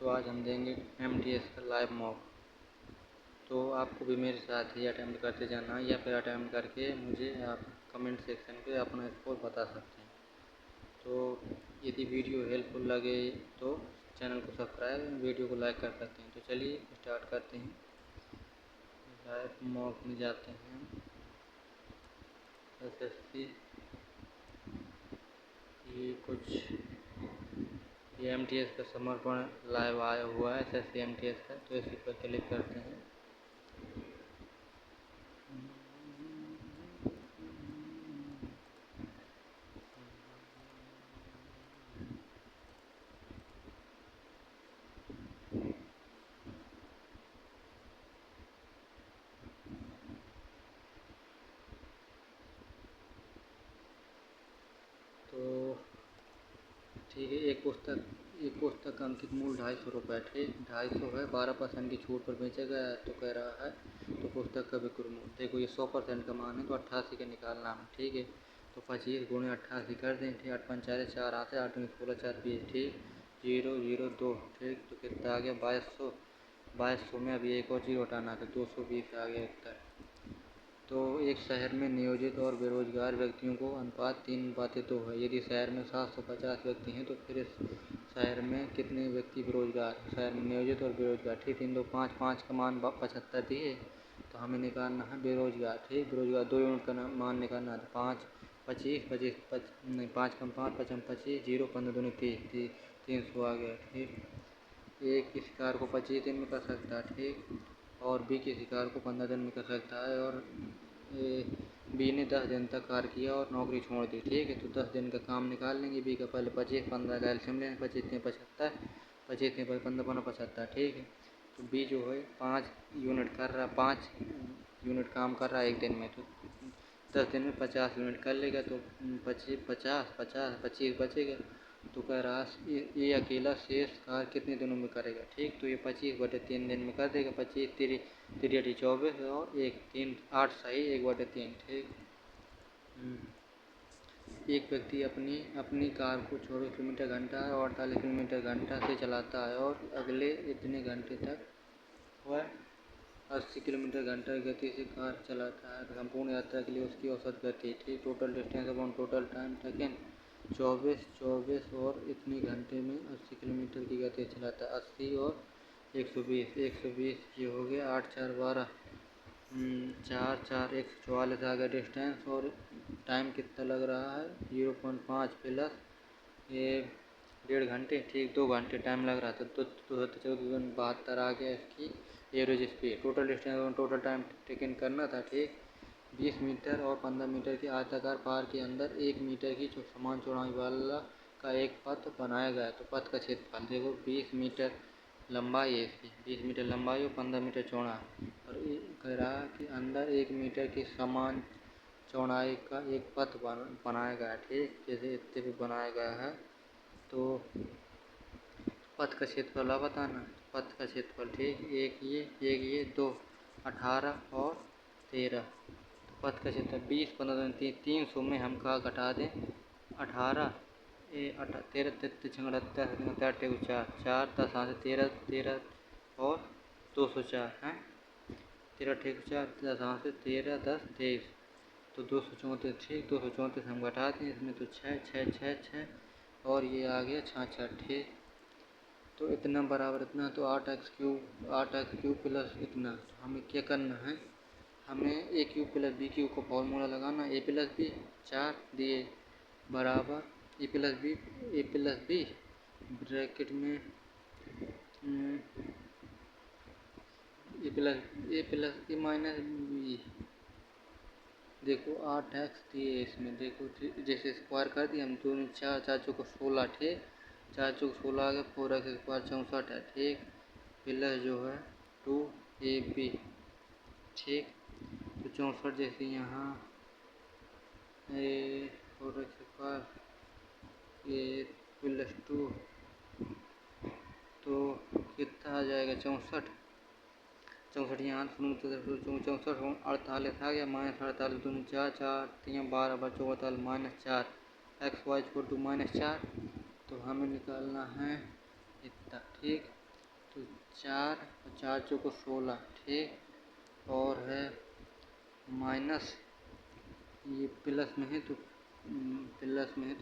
तो आज हम देंगे MTS का लाइव मॉक। तो आपको भी मेरे साथ ही अटेम्प्ट करते जाना है या फिर अटेम्प्ट करके मुझे आप कमेंट सेक्शन पे अपना स्कोर बता सकते हैं। तो यदि वीडियो हेल्पफुल लगे तो चैनल को सब्सक्राइब, वीडियो को लाइक कर सकते हैं। तो चलिए स्टार्ट करते हैं। लाइव मॉक में जाते हैं। SSC ये MTS का समर्पण लाइव आया हुआ है SSC MTS का, तो इसी पर क्लिक करते हैं। तो ठीक है, एक पुस्तक का अंकित मूल्य 250 रुपये। ठीक, 250 है, 12% की छूट पर बेचा गया है। तो कह रहा है तो पुस्तक का विक्रय मूल्य देखो, ये 100% का मान है तो 88 का निकालना है। ठीक है, तो 25 गुणे 88 कर दें। ठीक, 8 5 4 4 आते, 8 16 4 20। ठीक, 002। ठीक, तो कितना आ गया 2200। 2200 में अभी एक और जीरो हटाना है तो 220 आ गया उत्तर। तो एक शहर में नियोजित और बेरोजगार व्यक्तियों को अनुपात 3:2 है। यदि शहर में 750 व्यक्ति हैं तो फिर इस शहर में कितने व्यक्ति बेरोजगार? शहर में नियोजित और बेरोजगार। ठीक, 3 2 5 5 का मान 75 दिए, तो हमें निकालना है बेरोजगार। ठीक, बेरोजगार 2 यूनिट का मान निकालना है। 5 25 25 नहीं, 5 कम 5 5 25 0 15 दूनी 30 300 आ गया। ठीक, ए किसी कार को 25 दिन में कर सकता है। ठीक, और बी किसी कार को 15 दिन में कर सकता है। और बी ने 10 दिन तक कार्य किया और नौकरी छोड़ दी। ठीक है, तो 10 दिन का काम निकाल लेंगे। बी का पहले 25 15 का एलसीएम लेंगे। 25 3 75, 25 3 15 15 75। ठीक है, तो बी जो है 5 यूनिट कर रहा, 5 यूनिट काम कर रहा है एक दिन में, तो 10 दिन में 50 यूनिट कर लेगा। तो 25 50 50 25 बचेगा। तो कह रहा ये अकेला शेष कार्य कितने दिनों में करेगा? ठीक, तो ये 25/3 दिन में कर देगा। 25 3 3 24 और 1 3 8 सही 1/3। ठीक, एक व्यक्ति अपनी कार को 24 किलोमीटर घंटा और 48 किलोमीटर घंटा से चलाता है और अगले इतने घंटे तक वह 80 किलोमीटर घंटा की गति से कार चलाता है। संपूर्ण यात्रा के लिए उसकी औसत गति। ठीक, total distance upon total time taken 24 और इतने घंटे में 80 किलोमीटर की गति चलाता है। 80 और 120 ये हो गया। 8 4 12 4 4 144 आ गया डिस्टेंस। और टाइम कितना लग रहा है 0.5 प्लस ये 1.5 घंटे। ठीक, 2 घंटे टाइम लग रहा था। तो 72 आ गया इसकी एवरेज स्पीड। टोटल डिस्टेंस और टोटल टाइम टेकन करना था। ठीक, 20 मीटर और 15 मीटर के आयताकार पार के अंदर 1 मीटर की समान चौड़ाई वाला का एक पथ बनाया गया। तो पथ का क्षेत्रफल देखो, 20 मीटर लंबाई है इसकी, 20 मीटर लंबाई और 15 मीटर चौड़ा। और कह रहा है कि अंदर 1 मीटर की समान चौड़ाई का एक पथ बनाया गया है। ठीक, जैसे इतने भी बनाया गया है। तो पथ का क्षेत्रफल बताना। पथ का क्षेत्रफल ठीक, एक ये 2 18 और 13। तो पथ का क्षेत्रफल 20 15 300 में हम का घटा दें 18 13 33 4 4 10 13 13 और 204 हैं। 13 ठीक 4 10 13 10 23, तो 234। ठीक, 234 हम घटा दें इसमें, तो 6 6 6 6 और ये आ गया 66। ठीक, तो इतना बराबर इतना, तो 8x³ प्लस इतना। तो हमें क्या करना है, हमें ए क्यूब प्लस बी क्यूब का फॉर्मूला लगाना। ए प्लस बी 4 दिए बराबर ए प्लस बी ब्रैकेट में ए प्लस ए माइनस बी। देखो 8x दिए इसमें, देखो जैसे स्क्वायर कर दिया हम, 2 4 4 चौको 16। ठीक, 4 चौक 16 आ गया, 4x स्क्वायर 64 है। ठीक, प्लस जो है 2ab। ठीक, तो 64 जैसे यहाँ 4x स्क्वायर प्लस 2, तो कितना आ जाएगा 64। 64 यहाँ 64 48 आ गया, माइनस 48 2 4 4 3 12 44 माइनस 4 x y छोड़ 2 माइनस 4। तो हमें निकालना है इतना। ठीक, तो 4 और 4 चौको 16, ठीक। और है माइनस, ये प्लस में है तो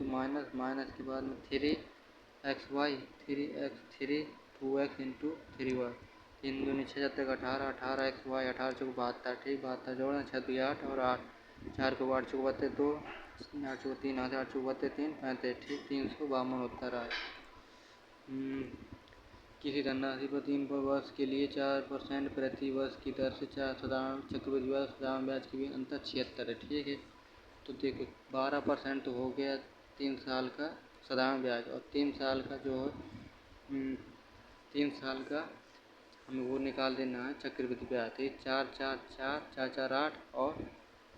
माइनस, माइनस के बाद में 3xy, 3x 2x into 3y, 3 दूनी 6 तक 18, 18xy, 18 चौको 72, ठीक। 72 जोड़ना 6 2 8 और 8, 4 को 8 चौको 32, 2 8 चौको 3 8 8 चौको 32 3 35, ठीक। 352 उत्तर आया। किसी धनराशि पर 3 वर्ष के लिए 4% प्रति वर्ष की दर से साधारण चक्रवृद्धि ब्याज साधारण ब्याज के बीच अंतर 76 है, ठीक है। तो देखो 12% तो हो गया 3 साल का साधारण ब्याज, और 3 साल का जो है 3 साल का हमें वो निकाल देना है चक्रवृद्धि ब्याज। तो 4 4 4 4 4 8 और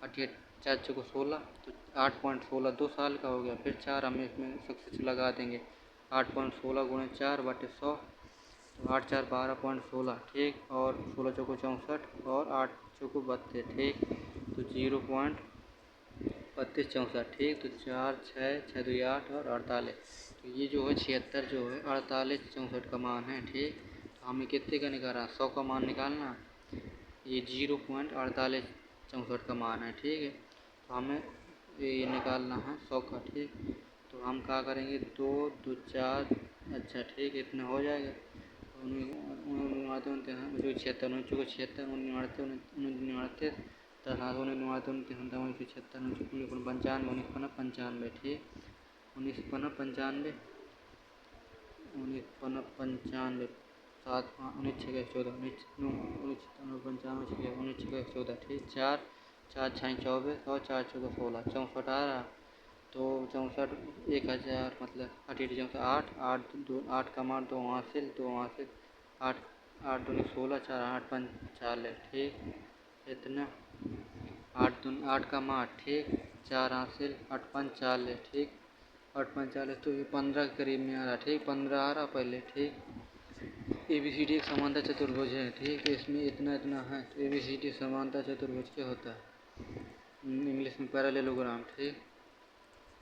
88 4 चौको 16, तो 8.16 2 साल का हो गया। फिर 4 हमें इसमें सक्सेस लगा देंगे, 8.16 गुणे 4 बटे 100, तो 8 4 12.16, ठीक। और 16 चौको 64 और 8 चौको 32, ठीक। तो 0.32 64, ठीक। तो 4 6 6 2 8 और 48, तो ये जो है 76 जो है 48 64 का मान है, ठीक। तो हमें कितने का निकालना, 100 का मान निकालना, ये 0.48 64 का मान है, ठीक है। तो हमें ये निकालना है 100 का, ठीक। तो हम क्या करेंगे, 2 2 4, अच्छा ठीक, इतना हो जाएगा। 76 95, ठीक। 19 7 19 6 14 14, ठीक। 4 4 6 24 और 4 चौको 16, 64 आ रहा। तो 64 1000 मतलब 8 का मान 2 हासिल 8 8 दूनी 16 4 8 5 40, ठीक। इतना 8 का मान, ठीक। 4 हासिल 8 5 40, ठीक। 8 5 40, तो ये 15 के करीब में आ रहा, ठीक। 15 आ रहा पहले, ठीक। ABCD एक समांतर चतुर्भुज है, ठीक। इसमें इतना इतना है, तो ABCD समांतर चतुर्भुज क्या होता है, इंग्लिश में पैरेललोग्राम, ठीक।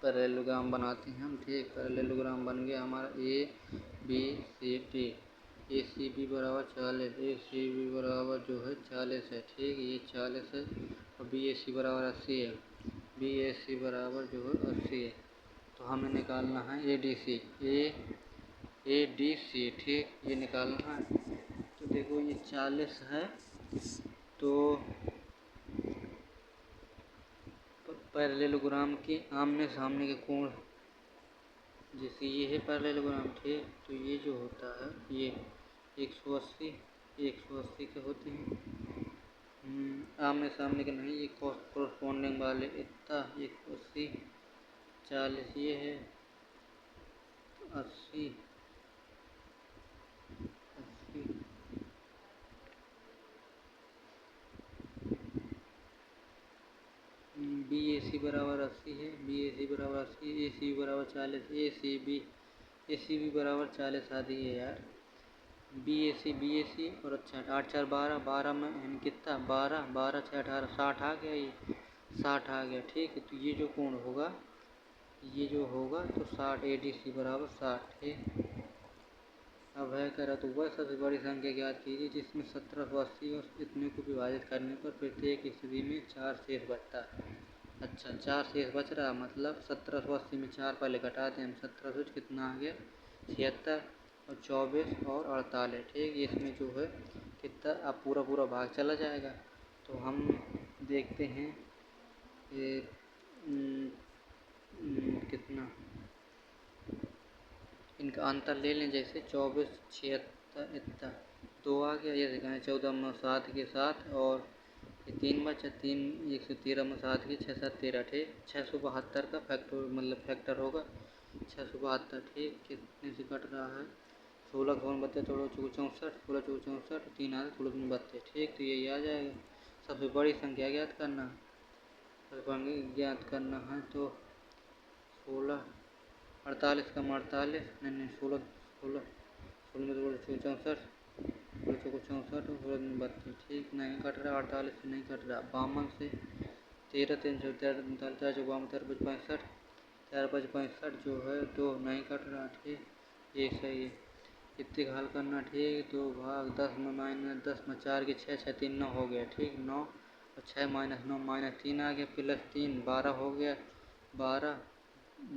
पैरेललोग्राम बनाते हैं हम, ठीक। पैरेललोग्राम बन गया हमारा ABCD, ACB बराबर 40, ACB बराबर जो है 40 है, ठीक। ये 40 है, और BAC बराबर 80 है, BAC बराबर जो है 80 है। तो हमें निकालना है ADC, ठीक। ये निकालना है। तो देखो ये 40 है, तो पैरेललोग्राम के आमने सामने के कोण, जैसे ये है पैरेललोग्राम, ठीक। तो ये जो होता है ये 180 के होते हैं, आमने सामने के नहीं, ये कॉरस्पॉन्डिंग वाले इतना 180 40 ये है 80 BAC बराबर 80 है, BAC बराबर 80, ACB बराबर 40, ACB बराबर 40 आदि है यार, BAC और अच्छा 8 4 12 में यानी कितना 12 12 6 18 60 आ गया, ये 60 आ गया, ठीक है। तो ये जो कोण होगा, ये जो होगा तो 60, ADC बराबर 60, ठीक। अब है कह रहा तो वह सबसे बड़ी संख्या ज्ञात कीजिए जिसमें 1780 और इतने को विभाजित करने पर प्रत्येक स्थिति में 4 शेष बचता है। अच्छा 4 शेष बच रहा, मतलब 1780 में 4 पहले घटा दें हम, 17 कितना आ गया 76 और 24 और 48, ठीक। इसमें जो है कितना अब पूरा भाग चला जाएगा। तो हम देखते हैं ये कितना, इनका अंतर ले लें, जैसे 24 76 इतना 2 आ गया, ये दिखाएं 14 में 7 के साथ, और ये 3 बचा, 3 113 में 7 की 6 7 13, ठीक। 672 का फैक्टर मतलब फैक्टर होगा 672, ठीक। कितने से कट रहा है 16 को 32 थोड़ा 64 16 64 3 आ 16 32, ठीक। तो यही आ जाएगा। सबसे बड़ी संख्या ज्ञात करना है, तो 16 48 का 48 नहीं 16 16 16 में 64 64 और 32, ठीक। नहीं कट रहा, 48 से नहीं कट रहा, 52 से 13 3 13 4 4 52 13 5 65 4 5 65 जो है तो नहीं कट रहा, ठीक। ये सही है। कितने का हल करना, ठीक। 2 भाग 10 में माइनस 10 में 4 के 6 6 3 9 हो गया, ठीक। 9 और 6 माइनस 9 माइनस 3 आ गया, प्लस 3 12 हो गया। 12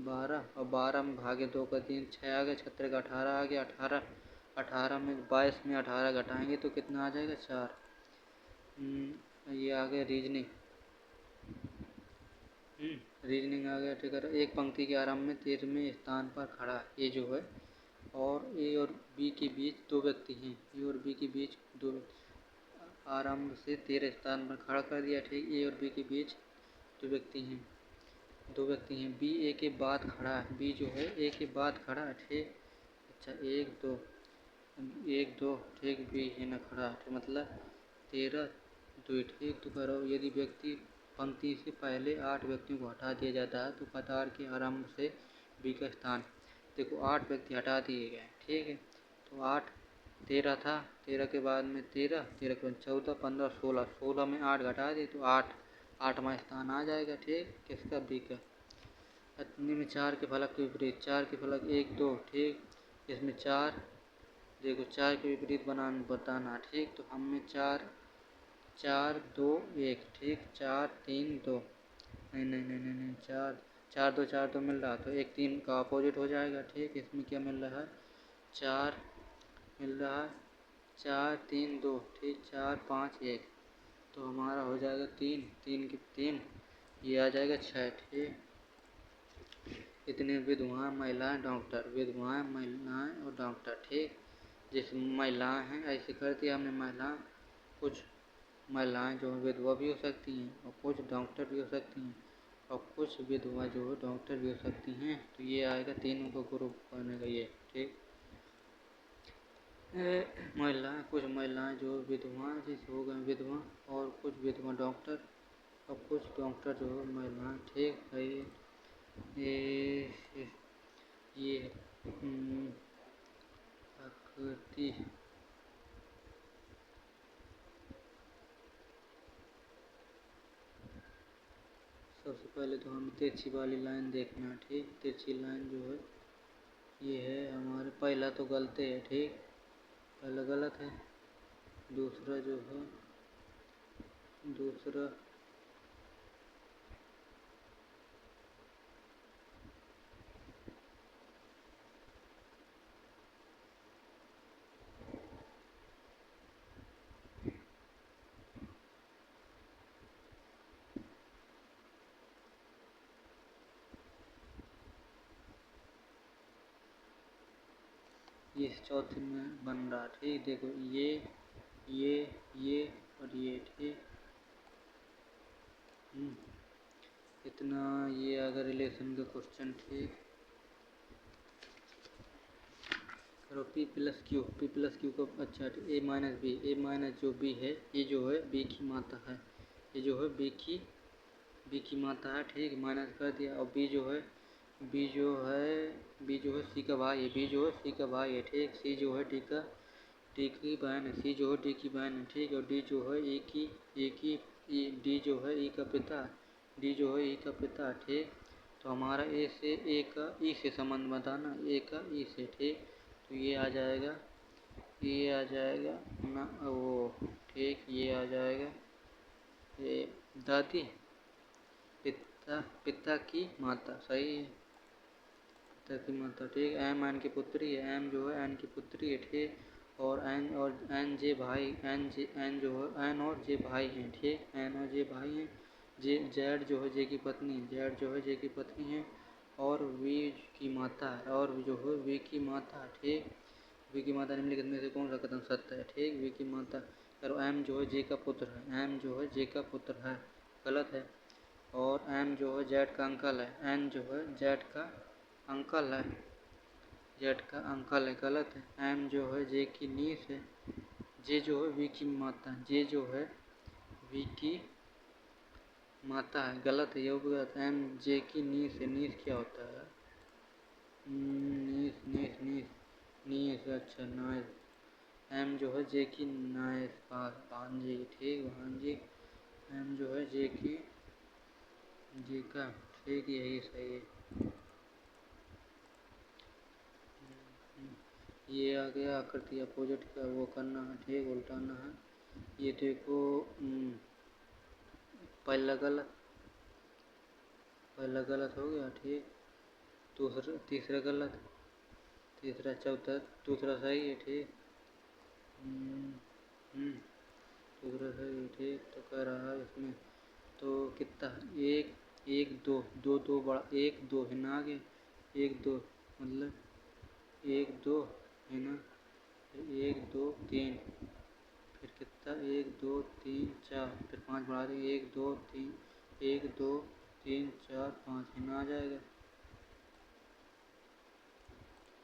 12 और 12 में भागे 2 का 3 6 आ गया, 76 का 18 आ गया। 18 में 22 में 18 घटाएंगे तो कितना आ जाएगा, 4। ये आ गया रीजनिंग। रीजनिंग आ गया, ठीक है। एक पंक्ति के आरंभ में 13वें स्थान पर खड़ा ये जो है, और ए और बी के बीच दो व्यक्ति हैं। ए और बी के बीच दो आरंभ से 13 स्थान पर खड़ा कर दिया, ठीक। ए और बी के बीच दो व्यक्ति हैं। बी ए के बाद खड़ा है, बी जो है ए के बाद खड़ा है, ठीक। अच्छा 1 2 ठीक। बी है ना खड़ा है, तो मतलब 13 2, ठीक। तो करो, यदि व्यक्ति पंक्ति से पहले 8 व्यक्तियों को हटा दिया जाता है तो कतार के आरंभ से बी का स्थान, देखो 8 व्यक्ति हटा दिए गए, ठीक है। तो 8 13 था, 13 के बाद में 13 13 के बाद 14 15 16 16 में 8 घटा दिए तो 8वां स्थान आ जाएगा, ठीक। किसका, बी का। इतने में 4 के फलक के विपरीत, 4 के फलक 1 2, ठीक। इसमें 4, देखो 4 के विपरीत बताना, ठीक। तो हम में 4 4 2 1, ठीक। 4 3 2, नहीं 4 4 2 मिल रहा, तो 1 3 का अपोजिट हो जाएगा, ठीक। इसमें क्या मिल रहा है, 4 मिल रहा है, 4 3 2, ठीक। 4 5 1, तो हमारा हो जाएगा 3 3 की 3, ये आ जाएगा 6, ठीक। इतने विधवाएं महिलाएं डॉक्टर, विधवाएं महिलाएं और डॉक्टर, ठीक। जैसे महिलाएं हैं ऐसे कर दिया हमने, महिलाएं, कुछ महिलाएं जो विधवा भी हो सकती हैं और कुछ डॉक्टर भी हो सकती हैं, और कुछ विधवा जो है डॉक्टर भी हो सकती हैं। तो ये आएगा तीनों का ग्रुप बनेगा ये, ठीक। महिलाएं, कुछ महिलाएं जो विधवा जैसे हो गए विधवा, और कुछ विधवा डॉक्टर, और कुछ डॉक्टर जो है महिलाएं, ठीक है। ये आकृति सबसे पहले तो हमें तिरछी वाली लाइन देखना है, ठीक। तिरछी लाइन जो है ये है हमारे, पहला तो गलत है, ठीक। पहला गलत है। दूसरा जो है, दूसरा ये चौथे में बन रहा, ठीक। देखो ये और ये, ठीक। इतना ये अगर रिलेशन का क्वेश्चन, ठीक। करो पी प्लस क्यू का, अच्छा ए माइनस जो बी है, ये जो है बी की मात्रा है, ये जो है बी की मात्रा है, ठीक। माइनस कर दिया, और बी जो है सी का भाई है, बी जो है सी का भाई है, ठीक। सी जो है डी की बहन है, सी जो है डी की बहन है, ठीक। और डी जो है डी जो है ई का पिता, डी जो है ई का पिता, ठीक। तो हमारा ए का ई से संबंध बताना, ए का ई से, ठीक। तो ये आ जाएगा ना वो, ठीक। ये आ जाएगा ये दादी, पिता की माता, सही है, पिता की माता, ठीक। एम एन की पुत्री है, एम जो है एन की पुत्री है, ठीक। और एन जे भाई, एन जो है एन और जे भाई हैं, ठीक। एन और जे भाई हैं। जेड जो है जे की पत्नी है, जेड जो है जे की पत्नी है, और वी की माता है, और जो है वी की माता है, ठीक। वी की माता निम्नलिखित में से कौन सा कथन सत्य है, ठीक। वी की माता, करो एम जो है जे का पुत्र है, एम जो है जे का पुत्र है, गलत है। और एम जो है जेड का अंकल है, एन जो है जेड का अंकल है, जेड का अंकल है, गलत है। एम जो है जे की नीस है, जे जो है वी की माता, जे जो है वी की माता है, गलत है, ये भी गलत है। एम जे की नीस है, नीस क्या होता है, नीस नीस नीस नीस, अच्छा नाइस। एम जो है जे की नाइस भांजी, ठीक। भांजी, एम जो है जे की जे का, ठीक। यही सही है। ये आ गया आकृति अपोजिट का वो करना है, ठीक, उल्टाना है। ये देखो पहला गलत हो गया, ठीक। दूसरा तीसरा गलत, तीसरा चौथा दूसरा सही है, ठीक। दूसरा सही है, ठीक। तो कह रहा है इसमें तो कितना, एक एक दो दो दो बड़ा, एक दो है ना आगे, एक दो मतलब एक दो है ना, एक दो तीन, फिर कितना, एक दो तीन चार, फिर पाँच बढ़ा देंगे, एक दो तीन, एक दो तीन चार पाँच, है ना आ जाएगा,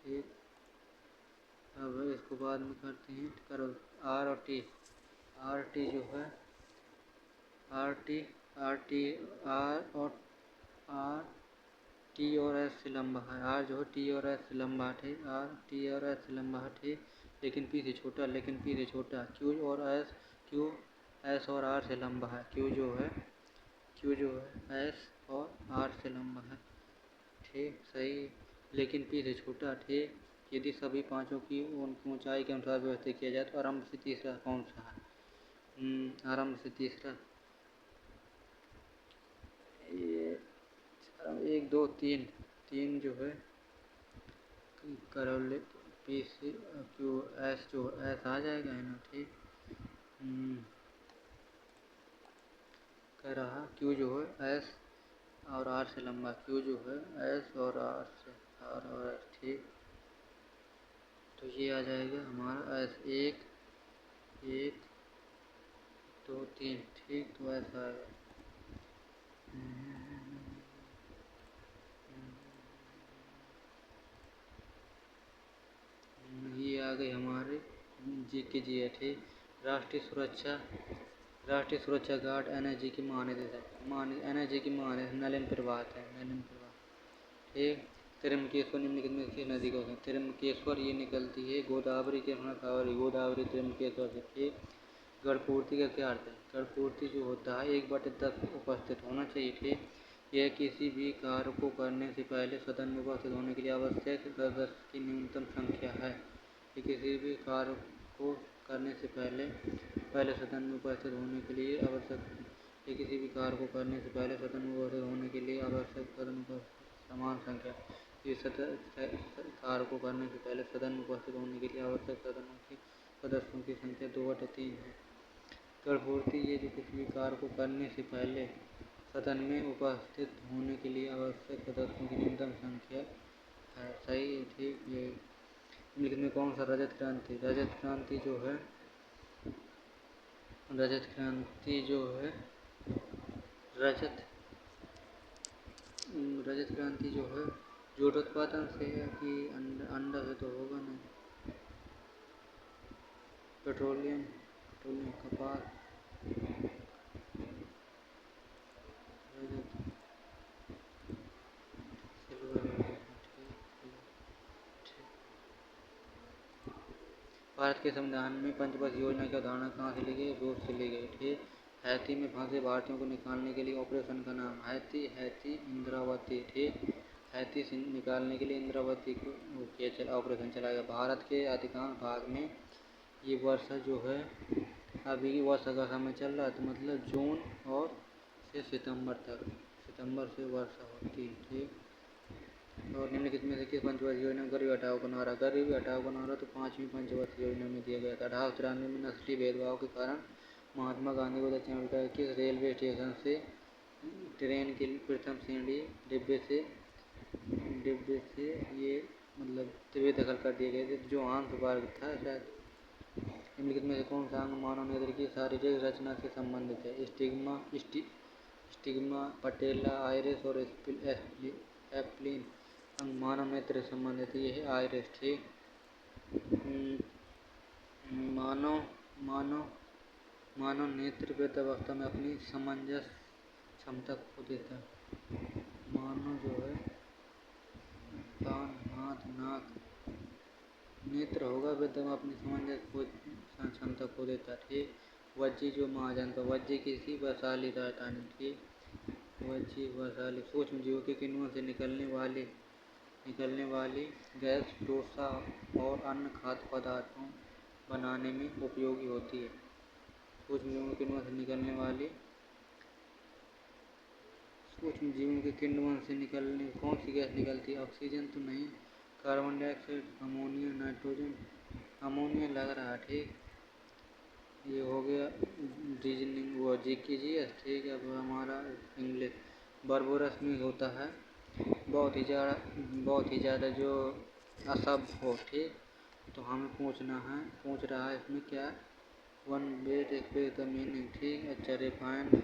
ठीक। अब इसको बाद में करते हैं, करो आर और टी। आर टी जो है R T R T R और आर टी और एस से लंबा है। आर जो है टी और एस से लंबा है, ठीक। आर टी और एस से लंबा है, ठीक, लेकिन पी से छोटा। क्यू एस और आर से लंबा है। क्यू जो है एस और आर से लंबा है, ठीक, सही, लेकिन पी से छोटा, ठीक। यदि सभी पांचों की ऊंचाई के अनुसार व्यवस्थित किया जाए तो आरंभ से तीसरा कौन सा है? आरंभ से तीसरा ये एक दो तीन, तीन जो है करोले पी से क्यू एस जो एस आ जाएगा, है ना, ठीक। कह रहा क्यू जो है एस और आर से लंबा, क्यू जो है एस और आर और एस, ठीक। तो ये आ जाएगा हमारा एस, एक एक दो तीन, ठीक। तो ऐसा आएगा। ये आ गई हमारे जी के जी है, ठीक। राष्ट्रीय सुरक्षा गार्ड एनएसजी की महानिदेशक नलिन प्रभात है, ठीक। त्र्यंबकेश्वर निम्नलिखित में किस नदी का, त्र्यंबकेश्वर ये निकलती है गोदावरी के गोदावरी त्र्यंबकेश्वर से, ठीक। गढ़पूर्ति का क्या अर्थ है? गढ़पूर्ति जो होता है 1/10 उपस्थित होना चाहिए, ठीक। यह किसी भी कार्य को करने से पहले सदन में उपस्थित होने के लिए आवश्यक सदस्य की न्यूनतम संख्या है। ये किसी भी कार्य को करने से पहले सदन में उपस्थित होने के लिए आवश्यक ये किसी भी कार्य को करने से पहले सदन में उपस्थित होने के लिए आवश्यक सदन पर समान संख्या, कार्य को करने से पहले सदन में उपस्थित होने के लिए आवश्यक सदस्यों की संख्या 2/3 है। गढ़पूर्ति ये जो किसी भी कार्य को करने से पहले सदन में उपस्थित होने के लिए आवश्यक सदस्यों की न्यूनतम संख्या है, सही है, ठीक। ये निम्नलिखित में कौन सा रजत क्रांति जो है रजत क्रांति जो है जूट उत्पादन से है कि अंडा से? तो होगा नहीं। पेट्रोलियम कपास रजत सिल्वर, भारत के संविधान में पंचवर्ष योजना की अवधारणा कहाँ से ली गई? रूस से ली गई, ठीक। हैती में फंसे भारतीयों को निकालने के लिए ऑपरेशन का नाम? हैती इंद्रावती, ठीक। हैती से निकालने के लिए इंद्रावती को ऑपरेशन चलाया गया। भारत के अधिकांश भाग में ये वर्षा जो है अभी वर्षा का समय चल रहा है, तो मतलब जून और से सितंबर से वर्षा होती है, ठीक। और निम्नलिखित में से किस पंचवर्ष योजना में गरीबी हटाओ का नारा? तो 5वीं पंचवर्ष योजना में दिया गया था। 1893 में नस्लीय भेदभाव के कारण महात्मा गांधी को दक्षिण अफ्रीका के किस रेलवे स्टेशन से ट्रेन के प्रथम श्रेणी डिब्बे से ये मतलब बेदखल कर दिए गए थे, जो जोहान्सबर्ग था शायद। निम्नलिखित में से कौन सा अंग मानव नेत्र की शारीरिक रचना से संबंधित है? स्टिग्मा, पटेला, आइरिस और एप्लिन अंग मानव नेत्र से संबंधित है। ये है आइरिस, ठीक। मानव नेत्र वृद्धावस्था में अपनी समंजस क्षमता खो देता है। मानव जो है कान, हाथ, नाक, नेत्र होगा वृद्ध में अपनी क्षमता खो देता, ठीक। वज्जी जो महाजन वज्जी किसी वैशाली राजधानी, ठीक। वज्जी वैशाली सूक्ष्म जीवों के किण्वन से निकलने वाले निकलने वाली गैस डोसा और अन्य खाद्य पदार्थों बनाने में उपयोगी होती है। सूक्ष्मजीवों के किण्वन से निकलने वाली सूक्ष्मजीवों के किण्वन से निकलने कौन सी गैस निकलती है? ऑक्सीजन तो नहीं, carbon dioxide, ammonia, nitrogen. Ammonia लग रहा है, ठीक। ये हो गया रीजनिंग वो जीके जी एस, ठीक है। अब हमारा इंग्लिश। बर्बरस में होता है बहुत ही ज़्यादा जो असभ्य हो, ठीक। तो हमें पूछ रहा है इसमें क्या, one word express the meaning, ठीक। अच्छा, रिफाइंड,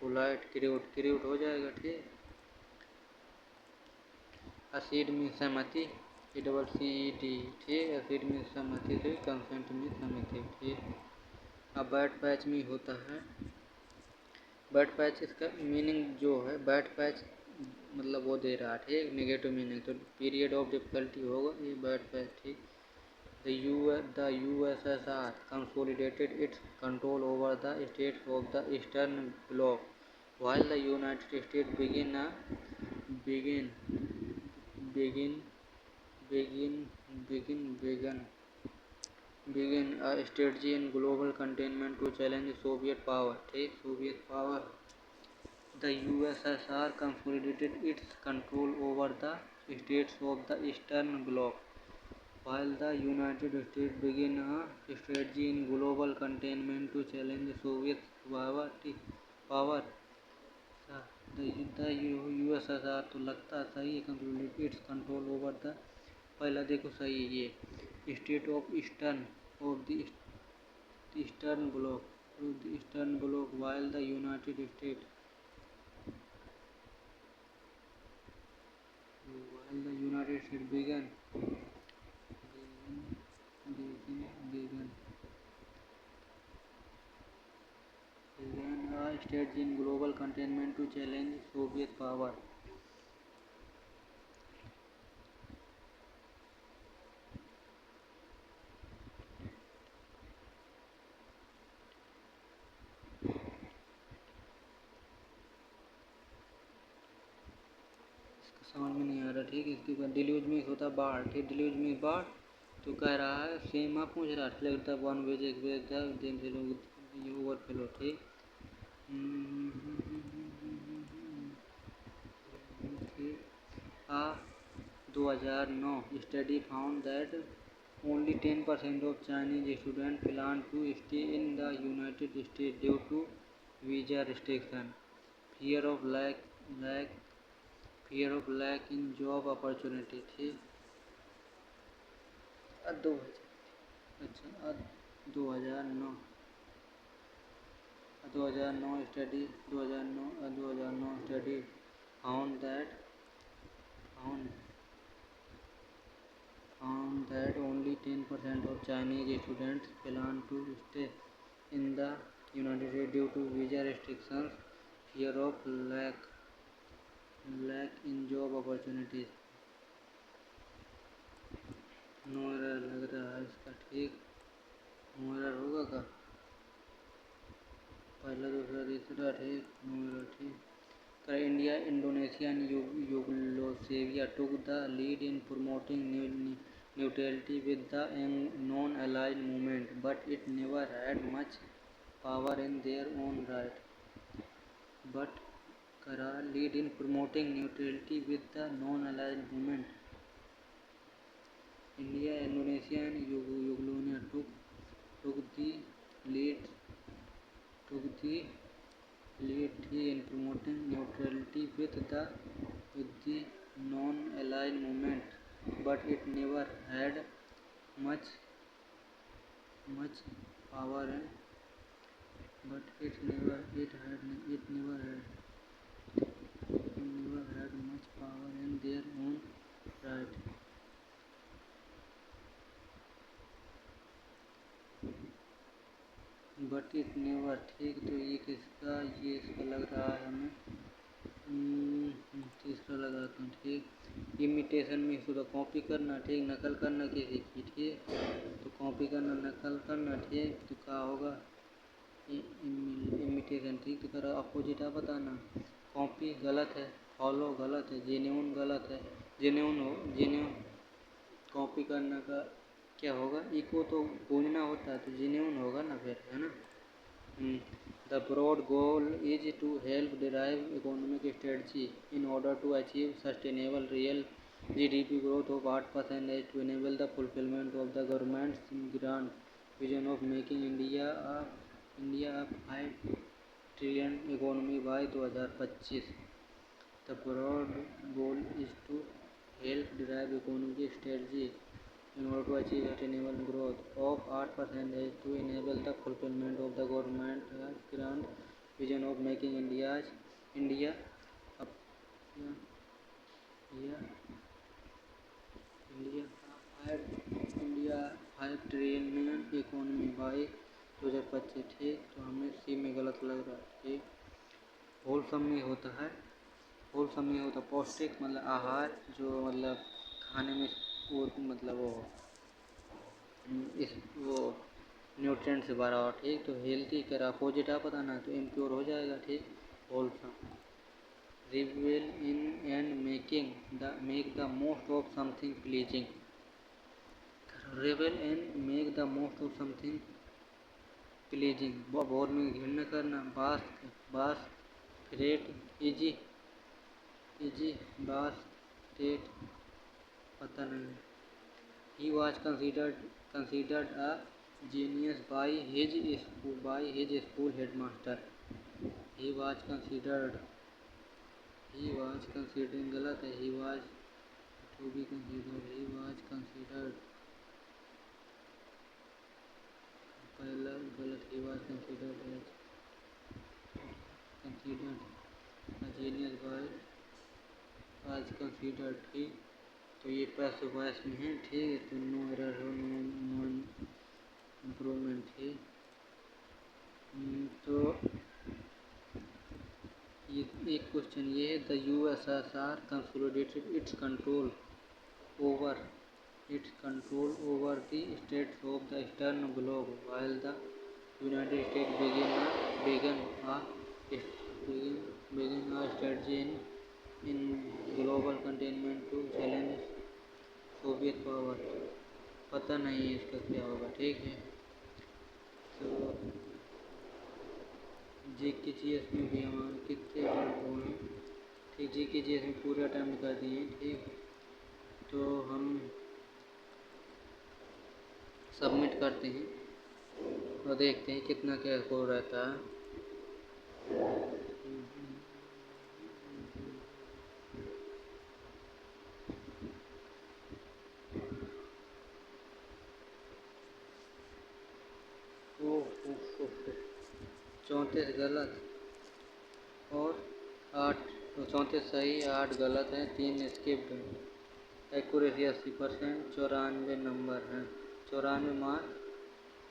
पोलाइट, क्रूड हो जाएगा, ठीक। एसिड में सहमति, CED, ठीक। एसिड में सहमति से कंसेंट में सहमति, ठीक। अब बैट पैच में होता है, बैट पैच इसका मीनिंग जो है, बैट पैच मतलब वो दे रहा है, ठीक, नेगेटिव मीनिंग, तो पीरियड ऑफ डिफिकल्टी होगा ये बैट पैच, ठीक। The USSR consolidated its control over the states of the Eastern Bloc, while the United States began a strategy in global containment to challenge Soviet power, ठीक, Soviet power. The USSR consolidated its control over the states of the Eastern Bloc, while the United States began a strategy in global containment to challenge Soviet power. The USSR तो लगता सही है, consolidated it's control over the, पहला देखो सही है ये, state of eastern block, while the United States began a strategy in global containment to challenge Soviet power. समझ में नहीं आ रहा, ठीक। इसके बाद डिल्यूज में होता है बाढ़, ठीक। डिल्यूज में बाढ़ तो कह रहा है सेम आप पूछ रहा है, लगता है वन वेज एक वेज था दिन से लोग ओवरफ्लो, ठीक। आ 2009 study found that only 10% of Chinese students plan to stay in the United States due to visa restriction, fear of lack in job opportunity, थी। दो अच्छा 2009 2009 study found that only 10% of Chinese students plan to stay in the United States due to visa restrictions, fear of lack in job opportunities. No error लग रहा है इसका, ठीक। No error होगा का, पहला दूसरा तीसरा, ठीक। नो एरर, ठीक। India, Indonesia and Yugoslavia took the lead in promoting neutrality with the non-aligned movement, but it never had much power in their own right. But lead in promoting neutrality with the non-aligned movement. India, Indonesia and Yugoslavia took the lead in promoting neutrality with the non-aligned movement, but it never had much power in their own right. But it never, ठीक। तो ये किसका, ये इसका लग रहा है हमें, तीसरा लगाता हूँ, ठीक। इमिटेशन में इसको कॉपी करना, ठीक, नकल करना किसी की, ठीक। तो कॉपी करना, नकल करना, ठीक। तो क्या होगा इमिटेशन, ठीक। तो करो अपोजिट आप बताना, कॉपी गलत है, फॉलो गलत है, जेन्युइन गलत है, जेन्युइन हो, जेन्युइन कॉपी करने का क्या होगा, इको तो गूंजना होता है तो जेन्युइन होगा ना फिर, है ना। The broad goal is to help derive economic strategy in order to achieve sustainable real GDP growth of 8% to enable the fulfillment of the government's grand vision of making India a 5 trillion economy by 2025. The broad goal is to help derive economic strategy in order to achieve sustainable growth of 8% to enable the fulfillment of the government's grand vision of making India a India India India 5 trillion economy by 2025। ठीक, तो हमें सी में गलत लग रहा है। ठीक, wholesome में होता है, होलसम में होता पौष्टिक, मतलब आहार जो मतलब खाने में वो मतलब वो न्यूट्रिएंट से भरा हो। ठीक, तो हेल्थी का अपोजिट आप बताना है तो इम्प्योर हो जाएगा। ठीक, wholesome. रिवेल in and make the most of something pleasing. Rebel and make the most of something pleasing. Bore में घृणा करना। बास ग्रेट इजी बास ग्रेट पता नहीं। He was considered a genius by his school headmaster. He was considered गलत है। He was to be considered, he was considered पहला गलत। He was considered a genius by was considered। ठीक, तो ये पैसिव वॉइस में है। ठीक है, तो नो एरर हो, नो इम्प्रूवमेंट है। तो ये एक क्वेश्चन ये है, the USSR consolidated it's control over the states of the eastern bloc while the United States began a strategy in global containment to challenge Soviet power. पता नहीं है इसका क्या होगा। ठीक है, तो GKGS में भी हमारे कितने अटैम्प्ट हुए हैं। ठीक, GKGS में पूरे अटैम्प्ट कर दिए। ठीक, तो हम सबमिट करते हैं और देखते हैं कितना क्या स्कोर रहता है। ओह 34 गलत और 8, तो 34 सही, 8 गलत हैं, 3 स्किप्ड हैं। एक्यूरेसी 80%, 94 नंबर हैं, 94 मार्क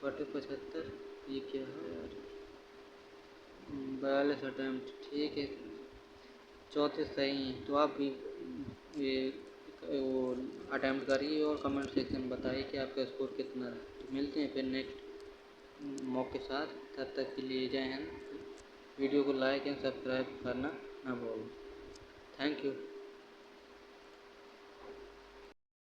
बटे 75। ये क्या है यार, 42 अटैम्प्ट। ठीक है, 34 सही हैं। तो आप भी ये वो अटैम्प्ट करिए और कमेंट सेक्शन में बताइए कि आपका स्कोर कितना है। तो मिलते हैं फिर नेक्स्ट मौके के साथ। तब तक के लिए जय हिंद। वीडियो को लाइक एंड सब्सक्राइब करना ना भूलें। Thank you.